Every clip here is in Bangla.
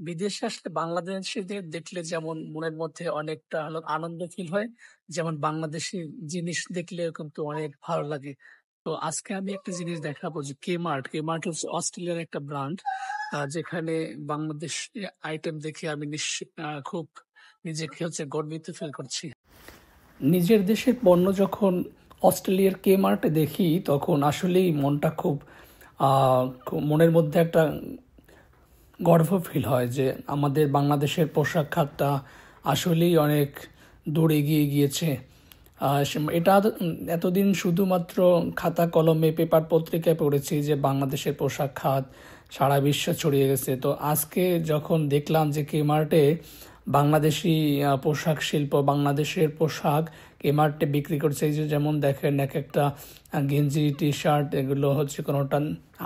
বিদেশে আসলে বাংলাদেশীদের দেখলে যেমন মনের মধ্যে অনেকটা হলো আনন্দ ফিল হয়, যেমন বাংলাদেশী জিনিস দেখলেও কিন্তু অনেক ভালো লাগে। তো আজকে আমি একটা জিনিস দেখাবো যে কেমার্ট। কেমার্ট হচ্ছে অস্ট্রেলিয়ার একটা ব্র্যান্ড যেখানে বাংলাদেশী আইটেম দেখে আমি খুব নিজেকে হচ্ছে গর্বিত ফিল করছি। নিজের দেশের পণ্য যখন অস্ট্রেলিয়ার কেমার্টে দেখি তখন আসলেই মনটা খুব মনের মধ্যে একটা গর্ব ফিল হয় যে আমাদের বাংলাদেশের পোশাক খাতটা আসলেই অনেক দূর এগিয়ে গিয়েছে। এটা এতদিন শুধুমাত্র খাতা কলমে পেপার পত্রিকায় পড়েছি যে বাংলাদেশের পোশাক খাত সারা বিশ্বে ছড়িয়ে গেছে। তো আজকে যখন দেখলাম যে কেমার্টে বাংলাদেশি পোশাক শিল্প, বাংলাদেশের পোশাক কেমার্টে বিক্রি করছে, এই যে যেমন দেখেন এক একটা গেঞ্জি টি শার্ট এগুলো হচ্ছে কোনোটা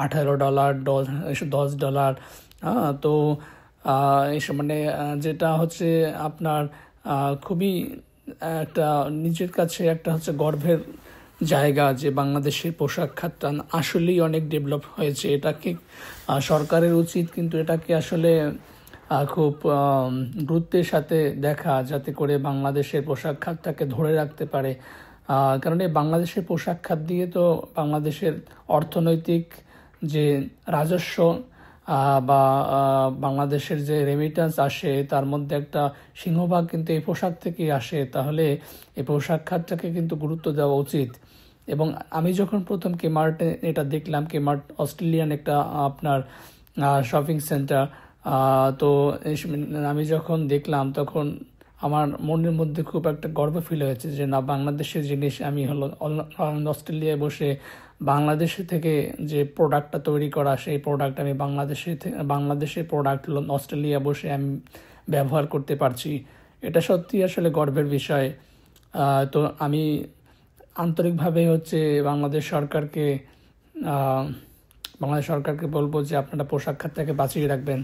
$18, $10। তো এসব মানে যেটা হচ্ছে আপনার খুবই একটা নিজের কাছে একটা হচ্ছে গর্বের জায়গা যে বাংলাদেশের পোশাক খাতটা আসলেই অনেক ডেভেলপ হয়েছে। এটাকে সরকারের উচিত কিন্তু এটাকে আসলে খুব গুরুত্বের সাথে দেখা, যাতে করে বাংলাদেশের পোশাক খাতটাকে ধরে রাখতে পারে। কারণ এই বাংলাদেশের পোশাক খাত দিয়ে তো বাংলাদেশের অর্থনৈতিক যে রাজস্ব বা বাংলাদেশের যে রেমিটেন্স আসে তার মধ্যে একটা সিংহভাগ কিন্তু এই পোশাক থেকেই আসে। তাহলে এই পোশাক খাতটাকে কিন্তু গুরুত্ব দেওয়া উচিত। এবং আমি যখন প্রথম কেমার্টে এটা দেখলাম, কেমার্ট অস্ট্রেলিয়ান একটা আপনার শপিং সেন্টার, তো আমি যখন দেখলাম তখন আমার মনের মধ্যে খুব একটা গর্ব ফিল হয়েছে যে না, বাংলাদেশের জিনিস আমি অস্ট্রেলিয়ায় বসে বাংলাদেশে থেকে যে প্রোডাক্টটা তৈরি করা সেই প্রোডাক্ট আমি বাংলাদেশের প্রোডাক্ট অস্ট্রেলিয়া বসে আমি ব্যবহার করতে পারছি। এটা সত্যি আসলে গর্বের বিষয়। তো আমি আন্তরিকভাবে হচ্ছে বাংলাদেশ সরকারকে বলবো যে আপনারা পোশাক খাতটাকে বাঁচিয়ে রাখবেন।